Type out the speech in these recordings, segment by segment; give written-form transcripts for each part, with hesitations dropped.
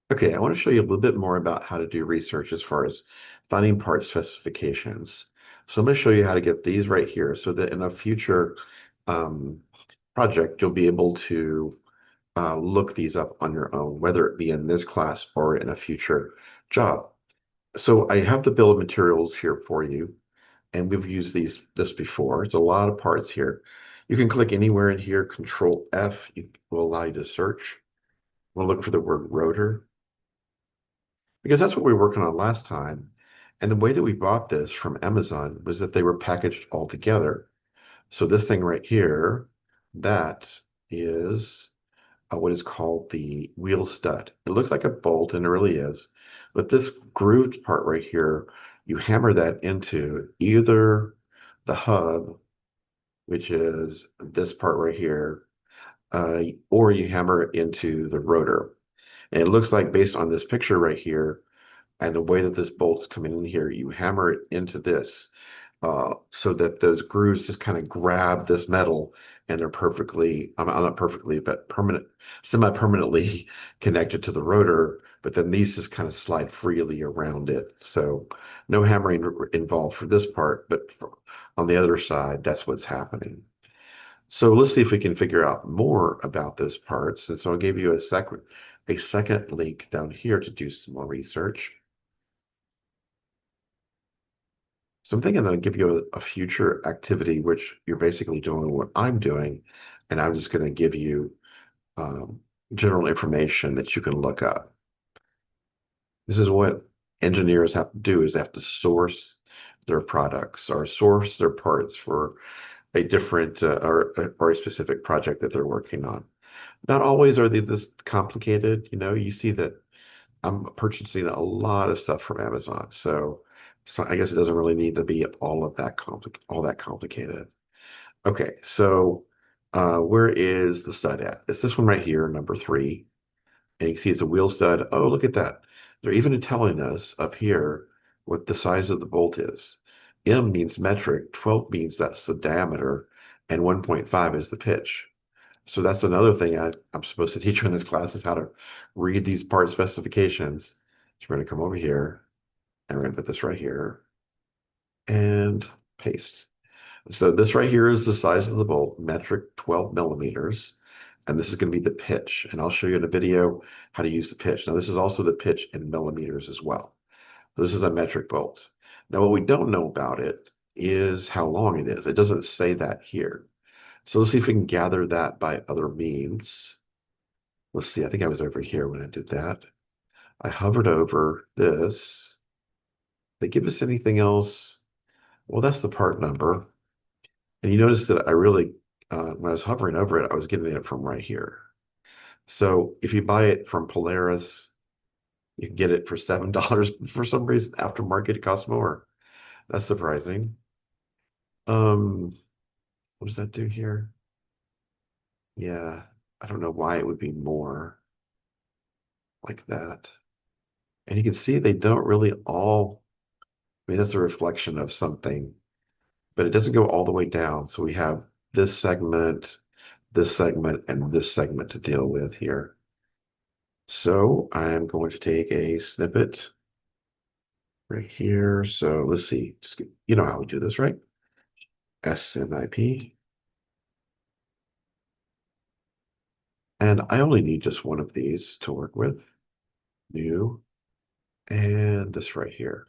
Okay, I want to show you a little bit more about how to do research as far as finding part specifications. So I'm going to show you how to get these right here so that in a future um, project, you'll be able to look these up on your own, whether it be in this class or in a future job. So I have the bill of materials here for you, and we've used this before. It's a lot of parts here. You can click anywhere in here, Control F will allow you to search. We'll look for the word rotor, because that's what we were working on last time. And the way that we bought this from Amazon was that they were packaged all together. So this thing right here, that is what is called the wheel stud. It looks like a bolt, and it really is. But this grooved part right here, you hammer that into either the hub, which is this part right here, or you hammer it into the rotor. And it looks like based on this picture right here, and the way that this bolt's coming in here, you hammer it into this so that those grooves just kind of grab this metal and they're perfectly, not perfectly, but semi-permanently connected to the rotor. But then these just kind of slide freely around it. So no hammering involved for this part, but on the other side, that's what's happening. So let's see if we can figure out more about those parts. And so I'll give you a second link down here to do some more research. So I'm thinking that I'll give you a future activity, which you're basically doing what I'm doing, and I'm just going to give you um, general information that you can look up. This is what engineers have to do: is they have to source their products or source their parts for a different or a specific project that they're working on. Not always are they this complicated. You see that I'm purchasing a lot of stuff from Amazon, so I guess it doesn't really need to be all that complicated. Okay, so where is the stud at? It's this one right here, number three, and you can see it's a wheel stud. Oh, look at that! They're even telling us up here what the size of the bolt is. M means metric, 12 means that's the diameter, and 1.5 is the pitch. So that's another thing I'm supposed to teach you in this class is how to read these part specifications. So we're going to come over here and we're going to put this right here and paste. So this right here is the size of the bolt, metric 12 millimeters. And this is going to be the pitch. And I'll show you in a video how to use the pitch. Now, this is also the pitch in millimeters as well. So this is a metric bolt. Now, what we don't know about it is how long it is. It doesn't say that here. So let's see if we can gather that by other means. Let's see, I think I was over here when I did that. I hovered over this. They give us anything else? Well, that's the part number. And you notice that I really, when I was hovering over it, I was getting it from right here. So if you buy it from Polaris, you can get it for $7. For some reason, aftermarket, it costs more. That's surprising. Um, what does that do here? Yeah, I don't know why it would be more like that. And you can see they don't really all, I mean, that's a reflection of something, but it doesn't go all the way down. So we have this segment, and this segment to deal with here. So I'm going to take a snippet right here. So let's see, you know how we do this, right? SNIP. And I only need just one of these to work with. New, and this right here.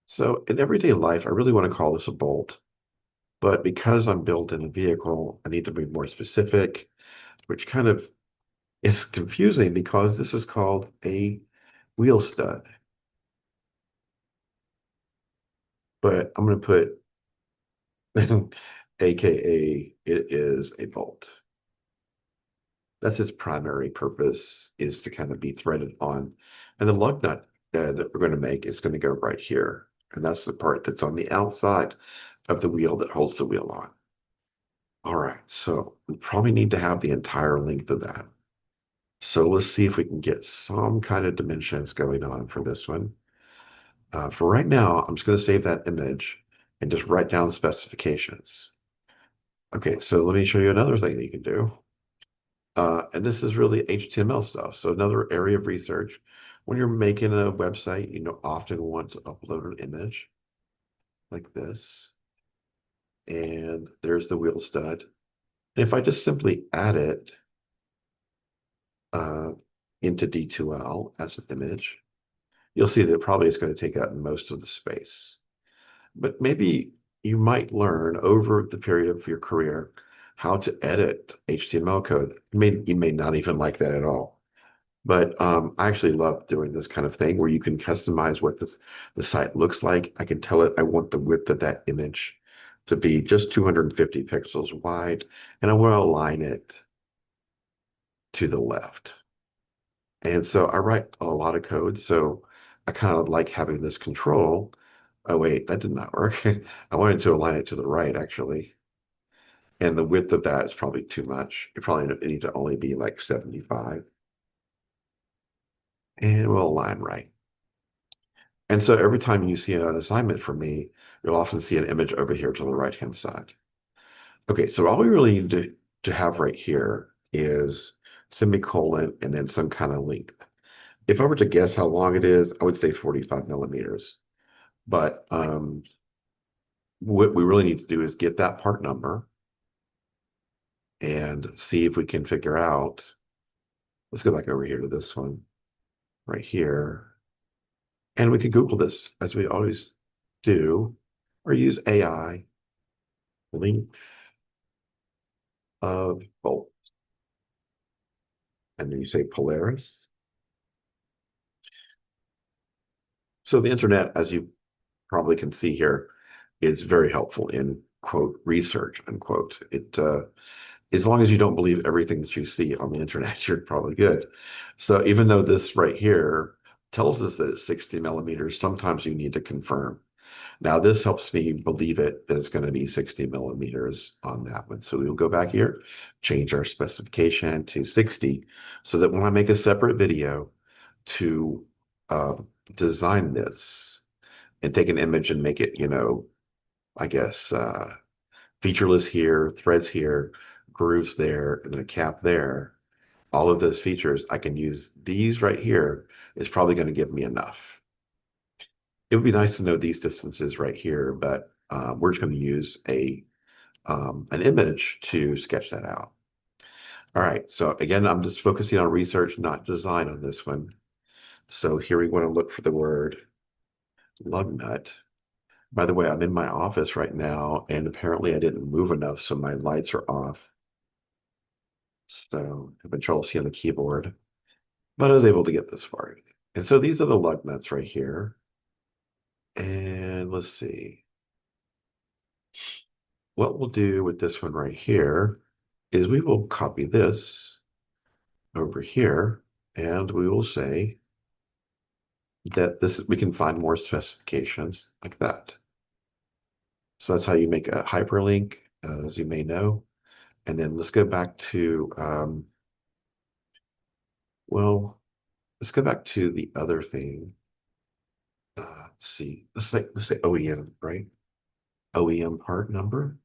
So in everyday life, I really want to call this a bolt, but because I'm built in a vehicle, I need to be more specific, which kind of is confusing because this is called a wheel stud. But I'm going to put AKA it is a bolt. That's its primary purpose, is to kind of be threaded on. And the lug nut that we're going to make is going to go right here. And that's the part that's on the outside of the wheel that holds the wheel on. All right, so we probably need to have the entire length of that. So let's see if we can get some kind of dimensions going on for this one. For right now, I'm just going to save that image and just write down specifications. Okay, so let me show you another thing that you can do. And this is really HTML stuff. So another area of research. When you're making a website, you know, often want to upload an image like this. And there's the wheel stud. And if I just simply add it uh, into D2L as an image, you'll see that it probably is going to take up most of the space. But maybe you might learn over the period of your career how to edit HTML code. You may not even like that at all. But I actually love doing this kind of thing where you can customize what the site looks like. I can tell it I want the width of that image to be just 250 pixels wide, and I want to align it to the left. And so I write a lot of code, so I kind of like having this control. Oh wait, that did not work. I wanted to align it to the right, actually. And the width of that is probably too much. It probably need to only be like 75. And we'll align right. And so every time you see an assignment from me, you'll often see an image over here to the right-hand side. Okay, so all we really need to have right here is semicolon and then some kind of length. If I were to guess how long it is, I would say 45 millimeters. But what we really need to do is get that part number and see if we can figure out. Let's go back over here to this one right here. And we can Google this as we always do, or use AI length of bolt. And then you say Polaris. So the internet, as you probably can see here, is very helpful in quote research unquote. It as long as you don't believe everything that you see on the internet, you're probably good. So even though this right here tells us that it's 60 millimeters, sometimes you need to confirm. Now this helps me believe it that it's going to be 60 millimeters on that one. So we'll go back here, change our specification to 60, so that when I make a separate video to uh, design this and take an image and make it, you know, I guess featureless here, threads here, grooves there, and then a cap there. All of those features, I can use these right here is probably going to give me enough. It would be nice to know these distances right here, but we're just going to use an image to sketch that out. All right, so again, I'm just focusing on research, not design on this one. So here we want to look for the word lug nut. By the way, I'm in my office right now, and apparently I didn't move enough, so my lights are off. So I have control C on the keyboard, but I was able to get this far. And so these are the lug nuts right here. And let's see. What we'll do with this one right here is we will copy this over here, and we will say that this we can find more specifications like that. So that's how you make a hyperlink, as you may know. And then let's go back to, well, let's go back to the other thing. Let's see, let's say OEM, right? OEM part number.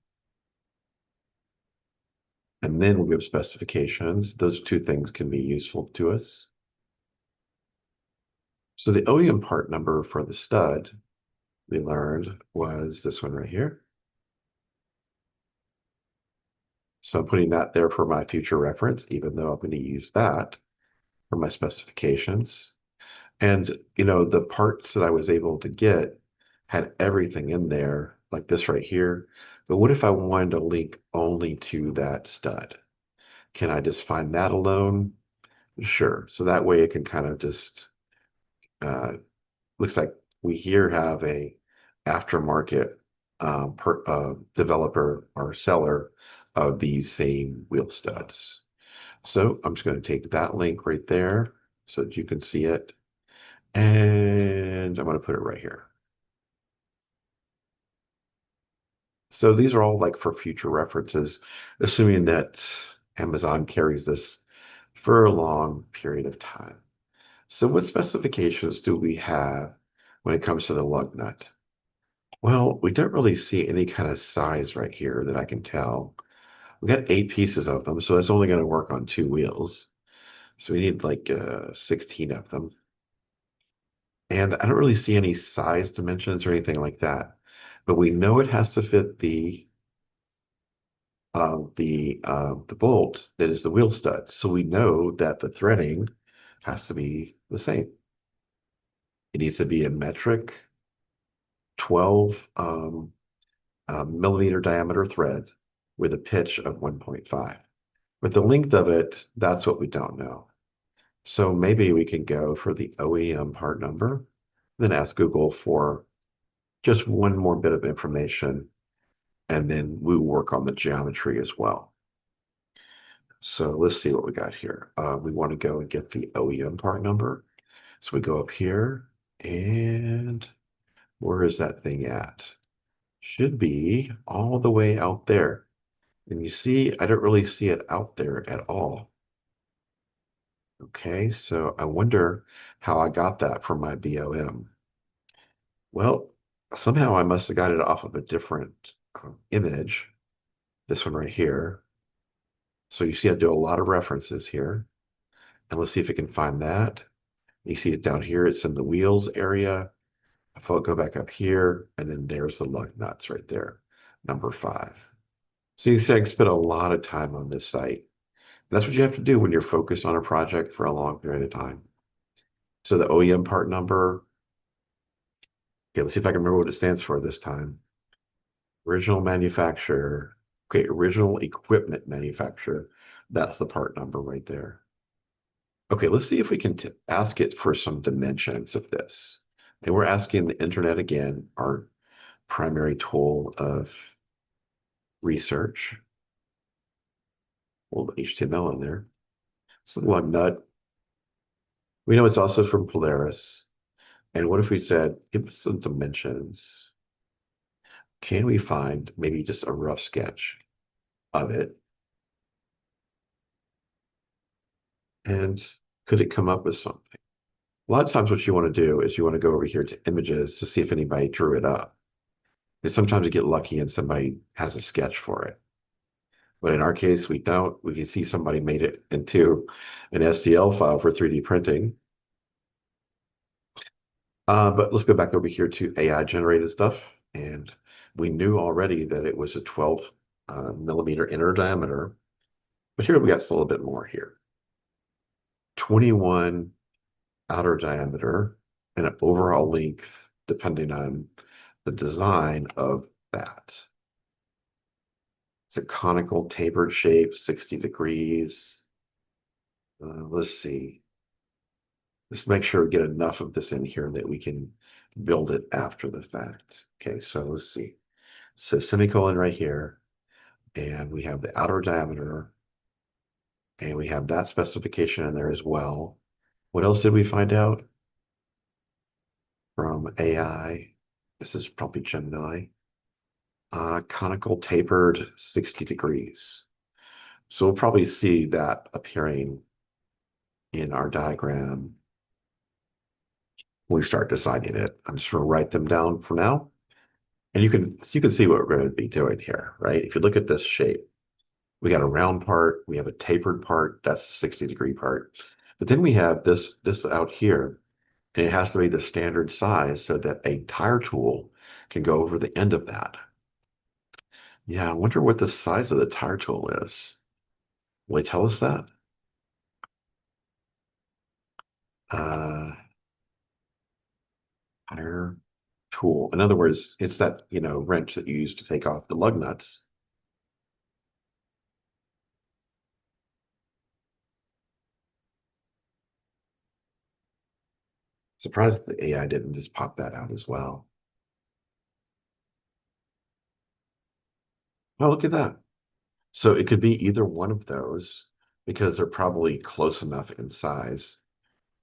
And then we'll give specifications. Those two things can be useful to us. So the OEM part number for the stud we learned was this one right here. So I'm putting that there for my future reference, even though I'm going to use that for my specifications. And, you know, the parts that I was able to get had everything in there, like this right here. But what if I wanted to link only to that stud? Can I just find that alone? Sure. So that way it can kind of just, looks like we here have a aftermarket developer or seller of these same wheel studs. So I'm just going to take that link right there so that you can see it. And I'm going to put it right here. So these are all like for future references, assuming that Amazon carries this for a long period of time. So what specifications do we have when it comes to the lug nut? Well, we don't really see any kind of size right here that I can tell. We got 8 pieces of them, so it's only going to work on 2 wheels. So we need like 16 of them. And I don't really see any size dimensions or anything like that. But we know it has to fit the bolt that is the wheel stud. So we know that the threading has to be the same. It needs to be a metric 12 millimeter diameter thread with a pitch of 1.5. But the length of it, that's what we don't know. So maybe we can go for the OEM part number, then ask Google for just one more bit of information, and then we work on the geometry as well. So let's see what we got here. We want to go and get the OEM part number. So we go up here, and where is that thing at? Should be all the way out there. And you see, I don't really see it out there at all. Okay, so I wonder how I got that from my BOM. Well, somehow I must have got it off of a different image, this one right here. So you see I do a lot of references here. And let's see if we can find that. You see it down here, it's in the wheels area. If I go back up here, and then there's the lug nuts right there, number 5. So you see I can spend a lot of time on this site. That's what you have to do when you're focused on a project for a long period of time. So the OEM part number, okay, let's see if I can remember what it stands for this time. Original manufacturer. Okay, original equipment manufacturer. That's the part number right there. Okay, let's see if we can ask it for some dimensions of this. And we're asking the internet again, our primary tool of research. A little HTML in there. It's a lug nut. We know it's also from Polaris. And what if we said, give us some dimensions? Can we find maybe just a rough sketch of it? And could it come up with something? A lot of times what you want to do is you want to go over here to images to see if anybody drew it up. And sometimes you get lucky and somebody has a sketch for it. But in our case, we don't. We can see somebody made it into an STL file for 3D printing. But let's go back over here to AI generated stuff. And we knew already that it was a 12 millimeter inner diameter. But here we got a little bit more here. 21 outer diameter and an overall length, depending on the design of that. It's a conical tapered shape, 60 degrees. Let's see. Let's make sure we get enough of this in here that we can build it after the fact. Okay, so let's see. So semicolon right here, and we have the outer diameter, and we have that specification in there as well. What else did we find out from AI? This is probably Gemini. Conical tapered 60 degrees. So we'll probably see that appearing in our diagram when we start designing it. I'm just going to write them down for now. And you can see what we're going to be doing here, right? If you look at this shape, we got a round part, we have a tapered part, that's the 60-degree part. But then we have this out here, and it has to be the standard size so that a tire tool can go over the end of that. Yeah, I wonder what the size of the tire tool is. Will it tell us that? Uh, Tire tool. In other words, it's that, wrench that you use to take off the lug nuts. Surprised the AI didn't just pop that out as well. Oh, look at that. So it could be either one of those because they're probably close enough in size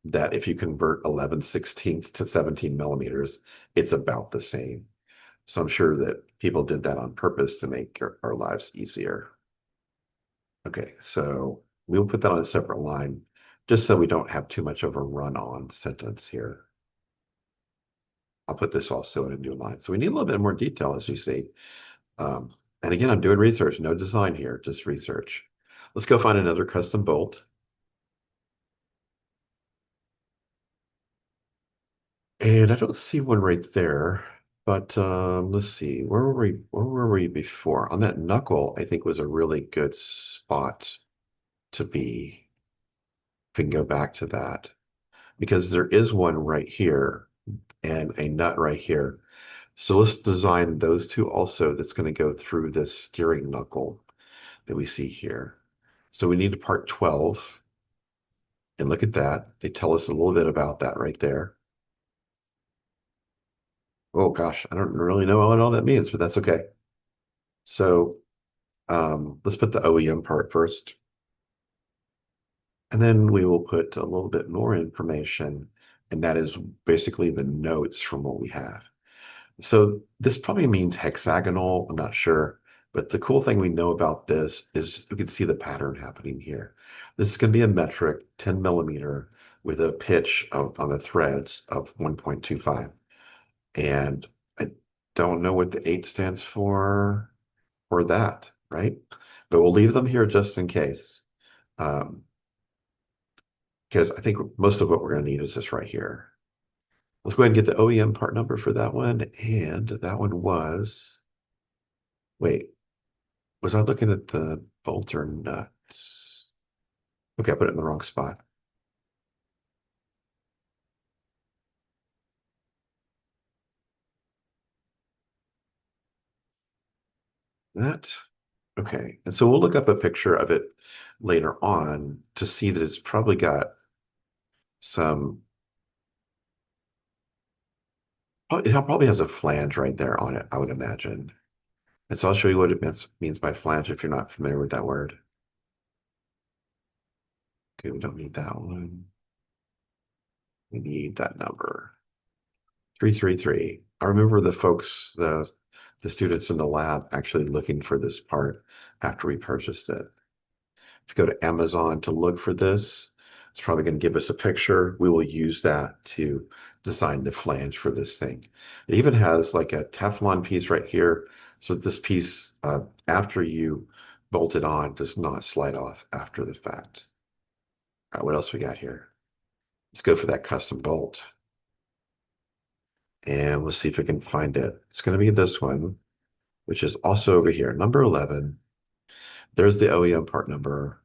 that if you convert 11/16 to 17 millimeters, it's about the same. So I'm sure that people did that on purpose to make our lives easier. Okay, so we'll put that on a separate line just so we don't have too much of a run-on sentence here. I'll put this also in a new line. So we need a little bit more detail, as you see. And again, I'm doing research, no design here, just research. Let's go find another custom bolt. And I don't see one right there, but let's see. Where were we before? On that knuckle, I think was a really good spot to be. If we can go back to that, because there is one right here and a nut right here. So let's design those two also that's going to go through this steering knuckle that we see here. So we need part 12. And look at that. They tell us a little bit about that right there. Oh gosh, I don't really know what all that means, but that's okay. So let's put the OEM part first. And then we will put a little bit more information, and that is basically the notes from what we have. So this probably means hexagonal, I'm not sure. But the cool thing we know about this is we can see the pattern happening here. This is going to be a metric 10 millimeter with a pitch on the threads of 1.25. And I don't know what the 8 stands for or that, right? But we'll leave them here just in case. Um, because I think most of what we're going to need is this right here. Let's go ahead and get the OEM part number for that one. And that one was, wait, was I looking at the bolt or nuts? Okay, I put it in the wrong spot. That, okay. And so we'll look up a picture of it later on to see that it's probably got some, it probably has a flange right there on it, I would imagine. And so I'll show you what it means by flange if you're not familiar with that word. Okay, we don't need that one. We need that number. 333. I remember the folks, the students in the lab actually looking for this part after we purchased it. If you go to Amazon to look for this, it's probably going to give us a picture. We will use that to design the flange for this thing. It even has like a Teflon piece right here. So this piece, after you bolt it on, does not slide off after the fact. All right, what else we got here? Let's go for that custom bolt. And let's see if we can find it. It's going to be this one, which is also over here, number 11. There's the OEM part number.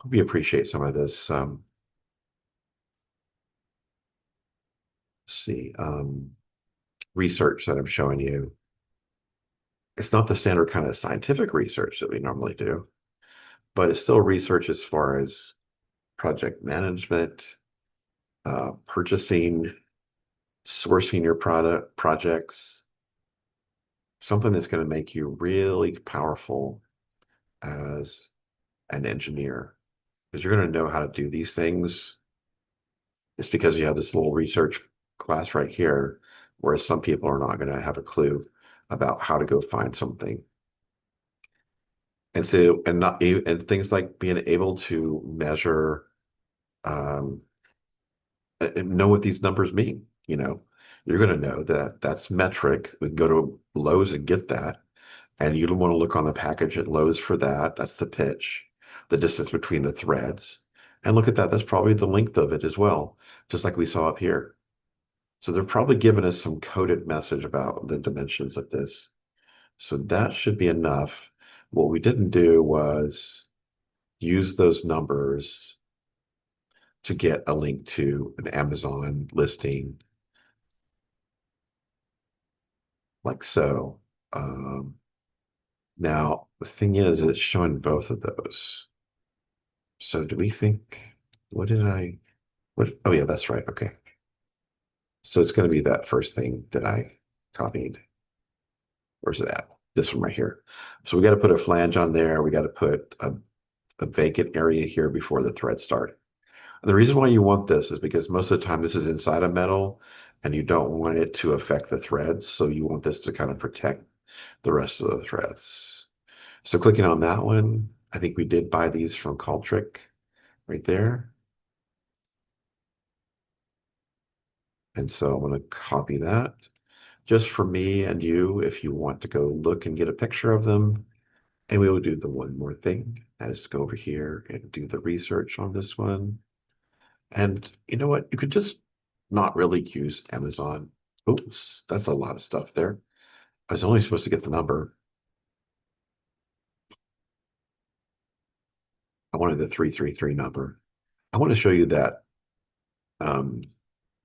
Hope you appreciate some of this. Let's see, research that I'm showing you. It's not the standard kind of scientific research that we normally do, but it's still research as far as project management, purchasing, sourcing your product projects, something that's going to make you really powerful as an engineer, because you're going to know how to do these things just because you have this little research class right here, whereas some people are not going to have a clue about how to go find something. And so, and not, and things like being able to measure, um, and know what these numbers mean. You're going to know that that's metric. We can go to Lowe's and get that. And you want to look on the package at Lowe's for that. That's the pitch, the distance between the threads. And look at that. That's probably the length of it as well, just like we saw up here. So they're probably giving us some coded message about the dimensions of this. So that should be enough. What we didn't do was use those numbers to get a link to an Amazon listing like so. Um, Now, the thing is, it's showing both of those. So do we think, what did I, what, oh yeah, that's right. Okay. So it's going to be that first thing that I copied. Where's it at? This one right here. So we got to put a flange on there. We got to put a vacant area here before the thread start. And the reason why you want this is because most of the time this is inside a metal and you don't want it to affect the threads. So you want this to kind of protect the rest of the threads. So clicking on that one, I think we did buy these from Caltrick right there. And so I'm going to copy that, just for me and you if you want to go look and get a picture of them. And we will do the one more thing. That is to go over here and do the research on this one. And you know what? You could just not really use Amazon. Oops, that's a lot of stuff there. I was only supposed to get the number. I wanted the 333 number. I want to show you that um,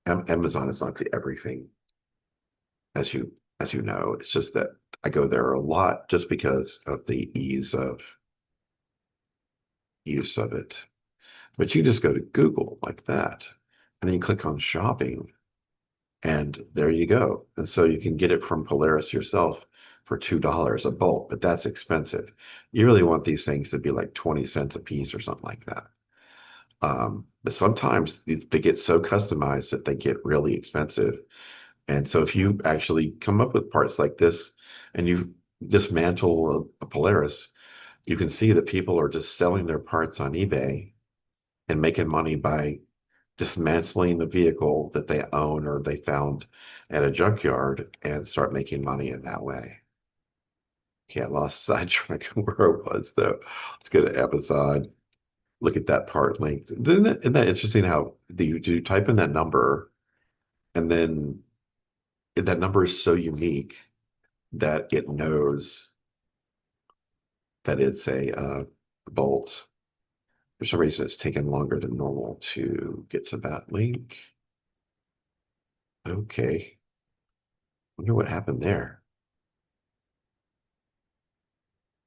Amazon is not the everything, as you know. It's just that I go there a lot just because of the ease of use of it. But you just go to Google like that, and then you click on shopping, and there you go. And so you can get it from Polaris yourself for $2 a bolt, but that's expensive. You really want these things to be like 20 cents a piece or something like that. But sometimes they get so customized that they get really expensive. And so if you actually come up with parts like this and you dismantle a Polaris, you can see that people are just selling their parts on eBay and making money by dismantling the vehicle that they own or they found at a junkyard and start making money in that way. Okay, I lost sidetrack where I was though. Let's go to Amazon. Look at that part link. Isn't that interesting how you type in that number and then that number is so unique that it knows that it's a bolt. For some reason, it's taken longer than normal to get to that link. Okay. Wonder what happened there.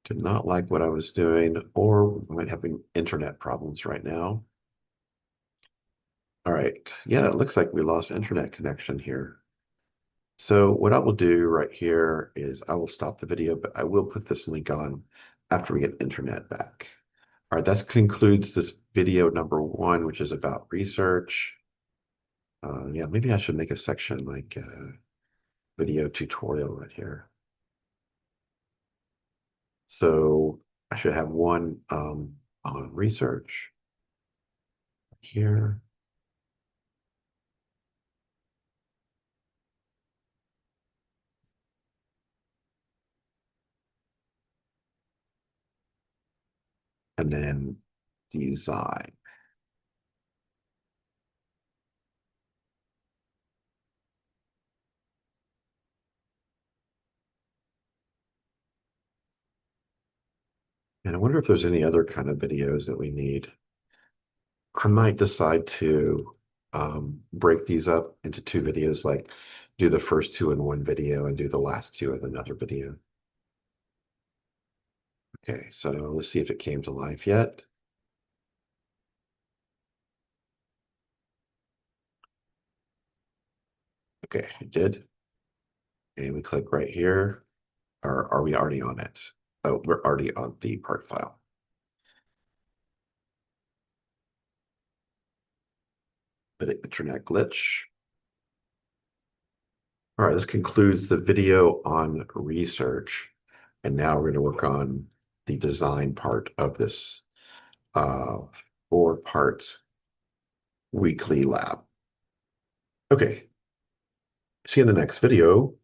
Did not like what I was doing, or might having internet problems right now. All right. Yeah, it looks like we lost internet connection here. So what I will do right here is I will stop the video, but I will put this link on after we get internet back. All right, that concludes this video number one, which is about research. Yeah, maybe I should make a section like video tutorial right here. So I should have one on research here. And then design. And I wonder if there's any other kind of videos that we need. I might decide to break these up into two videos, like do the first two in one video and do the last two in another video. Okay, so let's see if it came to life yet. Okay, it did. And we click right here. Or are we already on it? Oh, we're already on the part file. But internet glitch. All right, this concludes the video on research. And now we're going to work on the design part of this uh, 4-part weekly lab. Okay, see you in the next video.